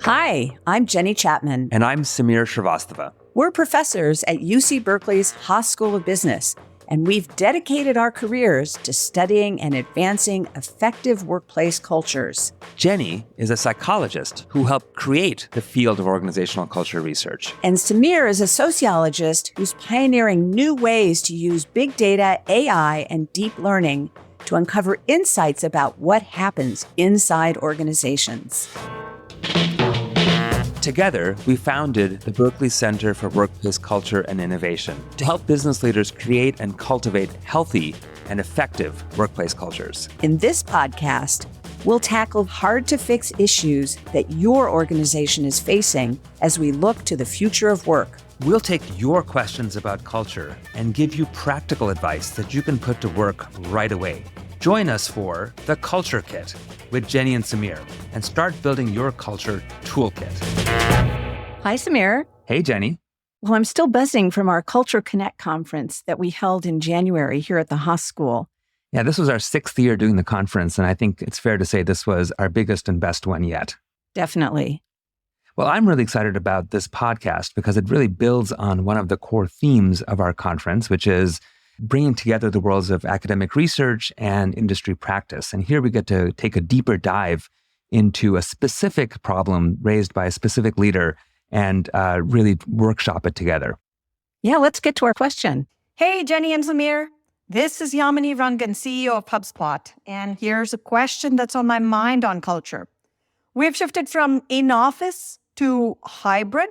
Hi, I'm Jenny Chatman. And I'm Sameer Srivastava. We're professors at UC Berkeley's Haas School of Business, and we've dedicated our careers to studying and advancing effective workplace cultures. Jenny is a psychologist who helped create the field of organizational culture research. And Sameer is a sociologist who's pioneering new ways to use big data, AI, and deep learning to uncover insights about what happens inside organizations. Together, we founded the Berkeley Center for Workplace Culture and Innovation to help business leaders create and cultivate healthy and effective workplace cultures. In this podcast, we'll tackle hard-to-fix issues that your organization is facing as we look to the future of work. We'll take your questions about culture and give you practical advice that you can put to work right away. Join us for The Culture Kit with Jenny and Sameer and start building your culture toolkit. Hi, Sameer. Hey, Jenny. Well, I'm still buzzing from our Culture Connect conference that we held in January here at the Haas School. Yeah, this was our 6th year doing the conference, and I think it's fair to say this was our biggest and best one yet. Definitely. Well, I'm really excited about this podcast because it really builds on one of the core themes of our conference, which is bringing together the worlds of academic research and industry practice. And here we get to take a deeper dive into a specific problem raised by a specific leader and really workshop it together. Yeah, let's get to our question. Hey, Jenny and Sameer. This is Yamini Rangan, CEO of HubSpot. And here's a question that's on my mind on culture. We've shifted from in-office to hybrid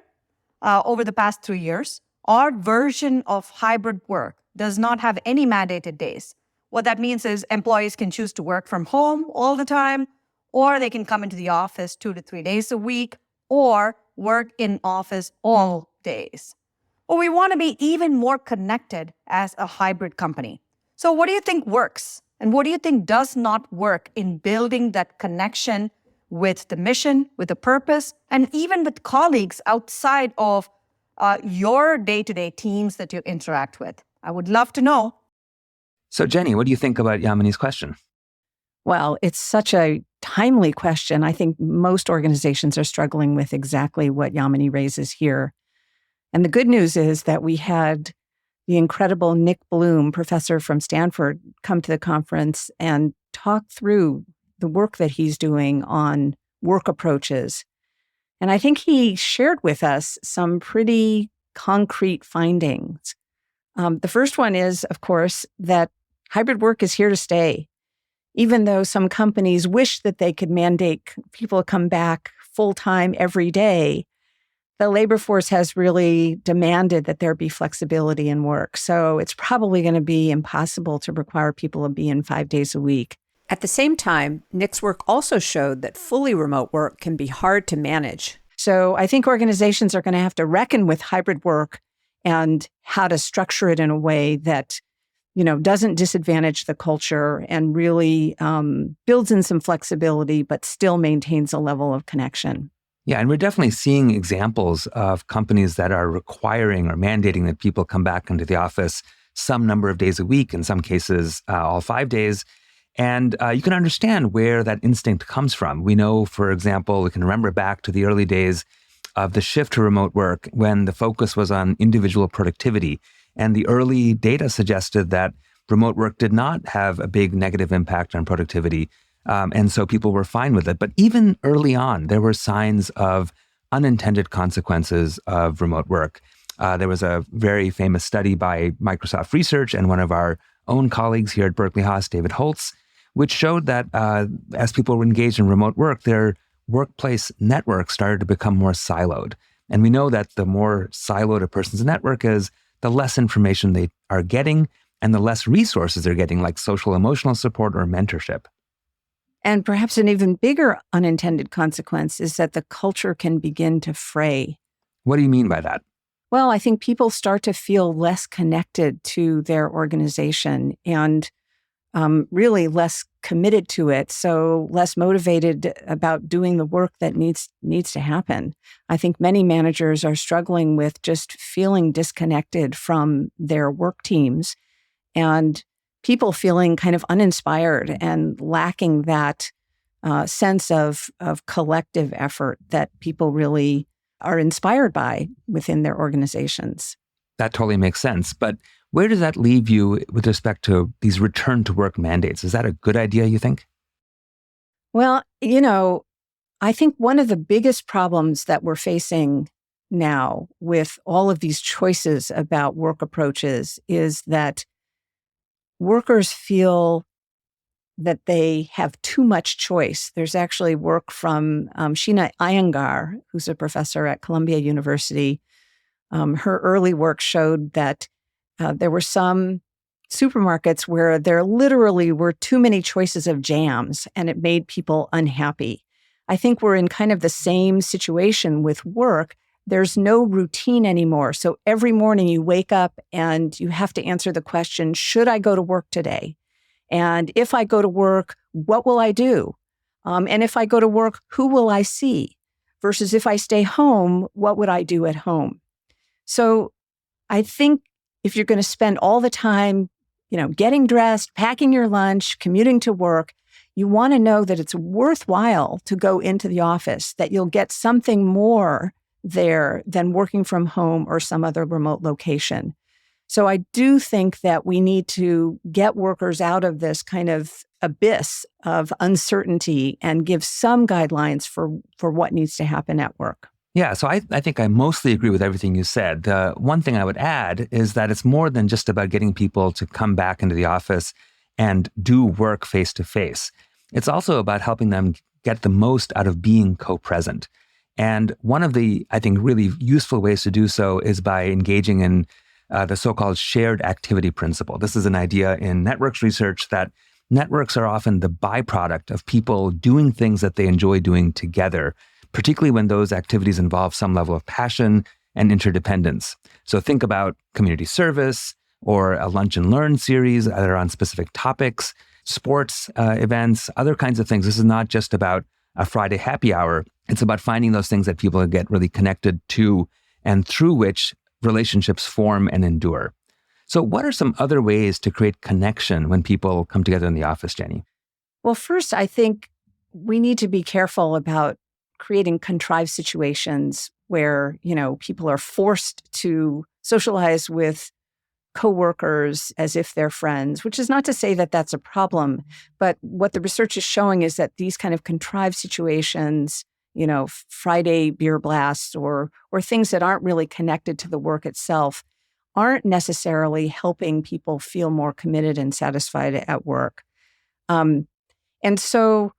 over the past 3 years. Our version of hybrid work does not have any mandated days. What that means is employees can choose to work from home all the time, or they can come into the office 2 to 3 days a week, or work in office all days. Well, we want to be even more connected as a hybrid company. So what do you think works? And what do you think does not work in building that connection with the mission, with the purpose, and even with colleagues outside of your day-to-day teams that you interact with? I would love to know. So, Jenny, what do you think about Yamini's question? Well, it's such a timely question. I think most organizations are struggling with exactly what Yamini raises here. And the good news is that we had the incredible Nick Bloom, professor from Stanford, come to the conference and talk through the work that he's doing on work approaches. And I think he shared with us some pretty concrete findings. The first one is, of course, that hybrid work is here to stay. Even though some companies wish that they could mandate people come back full-time every day, the labor force has really demanded that there be flexibility in work. So it's probably going to be impossible to require people to be in 5 days a week. At the same time, Nick's work also showed that fully remote work can be hard to manage. So I think organizations are going to have to reckon with hybrid work and how to structure it in a way that, doesn't disadvantage the culture and really builds in some flexibility, but still maintains a level of connection. Yeah, and we're definitely seeing examples of companies that are requiring or mandating that people come back into the office some number of days a week, in some cases, all 5 days. And you can understand where that instinct comes from. We know, for example, we can remember back to the early days of the shift to remote work when the focus was on individual productivity. And the early data suggested that remote work did not have a big negative impact on productivity. And so people were fine with it. But even early on, there were signs of unintended consequences of remote work. There was a very famous study by Microsoft Research and one of our own colleagues here at Berkeley Haas, David Holtz, which showed that as people were engaged in remote work, their workplace network started to become more siloed. And we know that the more siloed a person's network is, the less information they are getting and the less resources they're getting, like social emotional support or mentorship. And perhaps an even bigger unintended consequence is that the culture can begin to fray. What do you mean by that? Well, I think people start to feel less connected to their organization and really less committed to it, so less motivated about doing the work that needs to happen. I think many managers are struggling with just feeling disconnected from their work teams and people feeling kind of uninspired and lacking that sense of collective effort that people really are inspired by within their organizations. That totally makes sense. But where does that leave you with respect to these return to work mandates? Is that a good idea, you think? Well, I think one of the biggest problems that we're facing now with all of these choices about work approaches is that workers feel that they have too much choice. There's actually work from Sheena Iyengar, who's a professor at Columbia University. Her early work showed that there were some supermarkets where there literally were too many choices of jams, and it made people unhappy. I think we're in kind of the same situation with work. There's no routine anymore. So every morning you wake up and you have to answer the question, should I go to work today? And if I go to work, what will I do? And if I go to work, who will I see? Versus if I stay home, what would I do at home? So I think if you're going to spend all the time, getting dressed, packing your lunch, commuting to work, you want to know that it's worthwhile to go into the office, that you'll get something more there than working from home or some other remote location. So I do think that we need to get workers out of this kind of abyss of uncertainty and give some guidelines for what needs to happen at work. Yeah, so I think I mostly agree with everything you said. The one thing I would add is that it's more than just about getting people to come back into the office and do work face to face. It's also about helping them get the most out of being co-present. And one of the, I think, really useful ways to do so is by engaging in the so-called shared activity principle. This is an idea in networks research that networks are often the byproduct of people doing things that they enjoy doing together, particularly when those activities involve some level of passion and interdependence. So think about community service or a lunch and learn series that are on specific topics, sports events, other kinds of things. This is not just about a Friday happy hour. It's about finding those things that people get really connected to and through which relationships form and endure. So what are some other ways to create connection when people come together in the office, Jenny? Well, first, I think we need to be careful about creating contrived situations where, people are forced to socialize with coworkers as if they're friends, which is not to say that that's a problem. But what the research is showing is that these kind of contrived situations, Friday beer blasts or things that aren't really connected to the work itself, aren't necessarily helping people feel more committed and satisfied at work. And so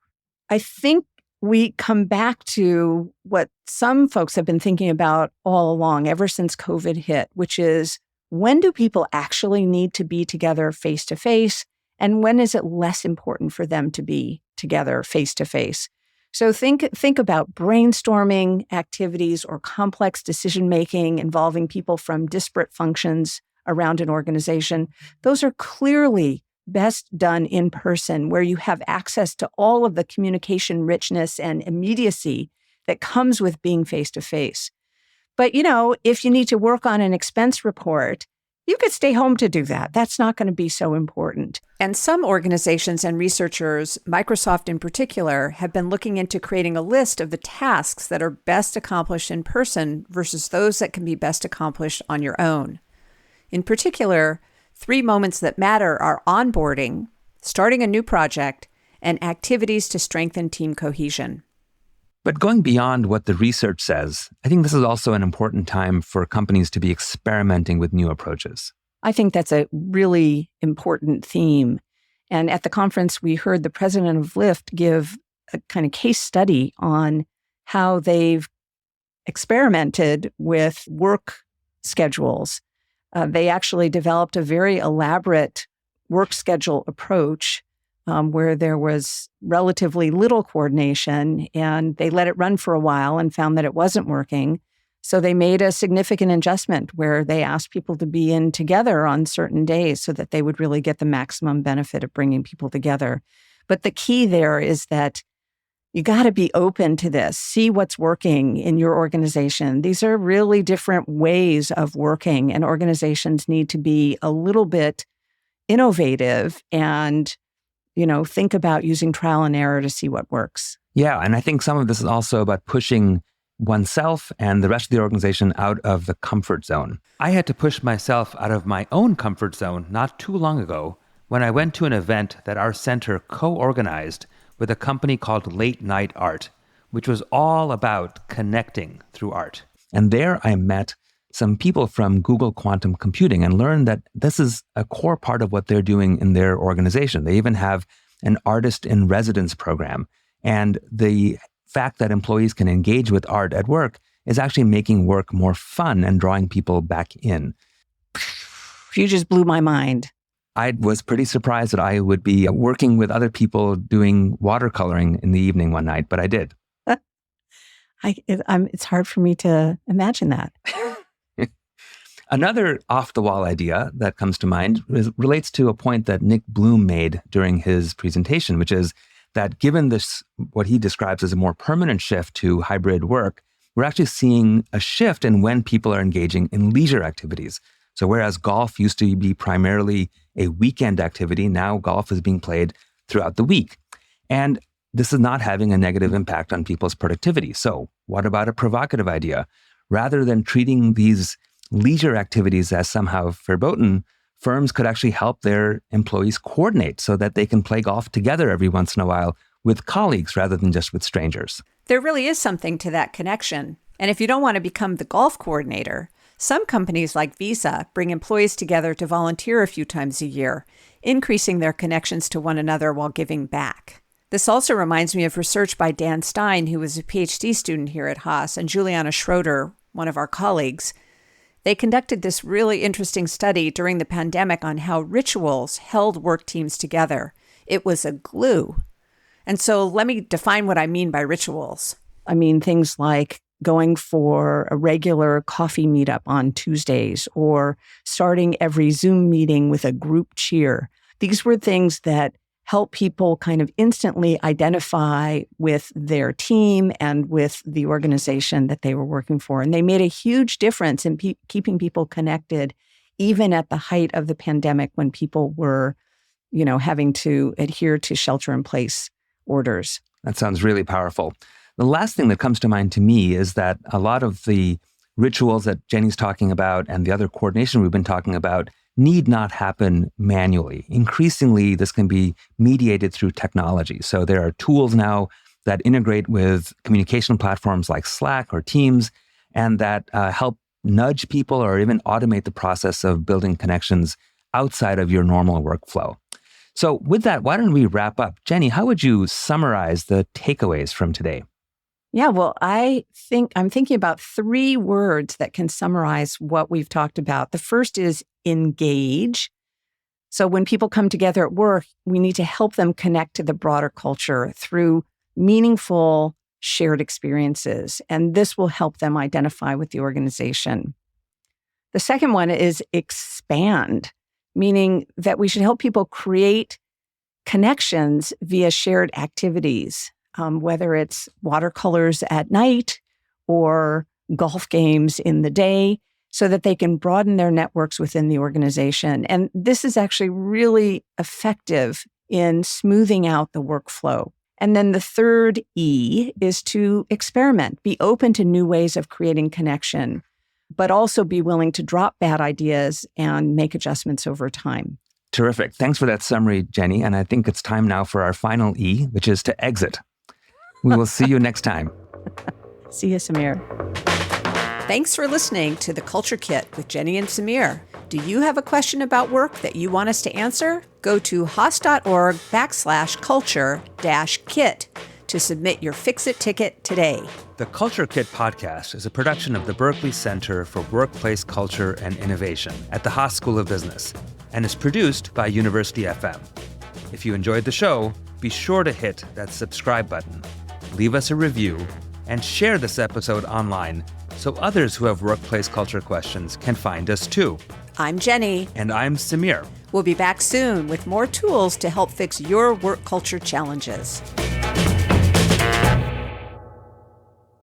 I think we come back to what some folks have been thinking about all along, ever since COVID hit, which is, when do people actually need to be together face to face? And when is it less important for them to be together face to face? So think about brainstorming activities or complex decision-making involving people from disparate functions around an organization. Those are clearly best done in person, where you have access to all of the communication richness and immediacy that comes with being face to face. But, if you need to work on an expense report, you could stay home to do that. That's not going to be so important. And some organizations and researchers, Microsoft in particular, have been looking into creating a list of the tasks that are best accomplished in person versus those that can be best accomplished on your own. In particular, 3 moments that matter are onboarding, starting a new project, and activities to strengthen team cohesion. But going beyond what the research says, I think this is also an important time for companies to be experimenting with new approaches. I think that's a really important theme. And at the conference, we heard the president of Lyft give a kind of case study on how they've experimented with work schedules. They actually developed a very elaborate work schedule approach where there was relatively little coordination, and they let it run for a while and found that it wasn't working. So they made a significant adjustment where they asked people to be in together on certain days so that they would really get the maximum benefit of bringing people together. But the key there is that you got to be open to this. See what's working in your organization. These are really different ways of working, and organizations need to be a little bit innovative and think about using trial and error to see what works. Yeah, and I think some of this is also about pushing oneself and the rest of the organization out of the comfort zone. I had to push myself out of my own comfort zone not too long ago when I went to an event that our center co-organized with a company called Late Night Art, which was all about connecting through art. And there I met some people from Google Quantum Computing and learned that this is a core part of what they're doing in their organization. They even have an artist in residence program. And the fact that employees can engage with art at work is actually making work more fun and drawing people back in. You just blew my mind. I was pretty surprised that I would be working with other people doing watercoloring in the evening one night, but I did. It's hard for me to imagine that. Another off-the-wall idea that comes to mind relates to a point that Nick Bloom made during his presentation, which is that given this, what he describes as a more permanent shift to hybrid work, we're actually seeing a shift in when people are engaging in leisure activities. So whereas golf used to be primarily a weekend activity, now golf is being played throughout the week. And this is not having a negative impact on people's productivity. So what about a provocative idea? Rather than treating these leisure activities as somehow verboten, firms could actually help their employees coordinate so that they can play golf together every once in a while with colleagues rather than just with strangers. There really is something to that connection. And if you don't want to become the golf coordinator, some companies like Visa bring employees together to volunteer a few times a year, increasing their connections to one another while giving back. This also reminds me of research by Dan Stein, who was a PhD student here at Haas, and Juliana Schroeder, one of our colleagues. They conducted this really interesting study during the pandemic on how rituals held work teams together. It was a glue. And so let me define what I mean by rituals. I mean, things like going for a regular coffee meetup on Tuesdays or starting every Zoom meeting with a group cheer. These were things that help people kind of instantly identify with their team and with the organization that they were working for. And they made a huge difference in keeping people connected, even at the height of the pandemic when people were, having to adhere to shelter-in-place orders. That sounds really powerful. The last thing that comes to mind to me is that a lot of the rituals that Jenny's talking about and the other coordination we've been talking about need not happen manually. Increasingly, this can be mediated through technology. So there are tools now that integrate with communication platforms like Slack or Teams, and that help nudge people or even automate the process of building connections outside of your normal workflow. So with that, why don't we wrap up? Jenny, how would you summarize the takeaways from today? Yeah, well, I'm thinking about 3 words that can summarize what we've talked about. The first is engage. So when people come together at work, we need to help them connect to the broader culture through meaningful shared experiences. And this will help them identify with the organization. The second one is expand, meaning that we should help people create connections via shared activities. Whether it's watercolors at night or golf games in the day, so that they can broaden their networks within the organization. And this is actually really effective in smoothing out the workflow. And then the third E is to experiment, be open to new ways of creating connection, but also be willing to drop bad ideas and make adjustments over time. Terrific. Thanks for that summary, Jenny. And I think it's time now for our final E, which is to exit. We will see you next time. See you, Sameer. Thanks for listening to The Culture Kit with Jenny and Sameer. Do you have a question about work that you want us to answer? Go to haas.org/culture-kit to submit your Fix-It ticket today. The Culture Kit podcast is a production of the Berkeley Center for Workplace Culture and Innovation at the Haas School of Business and is produced by University FM. If you enjoyed the show, be sure to hit that subscribe button, leave us a review, and share this episode online so others who have workplace culture questions can find us too. I'm Jenny. And I'm Sameer. We'll be back soon with more tools to help fix your work culture challenges.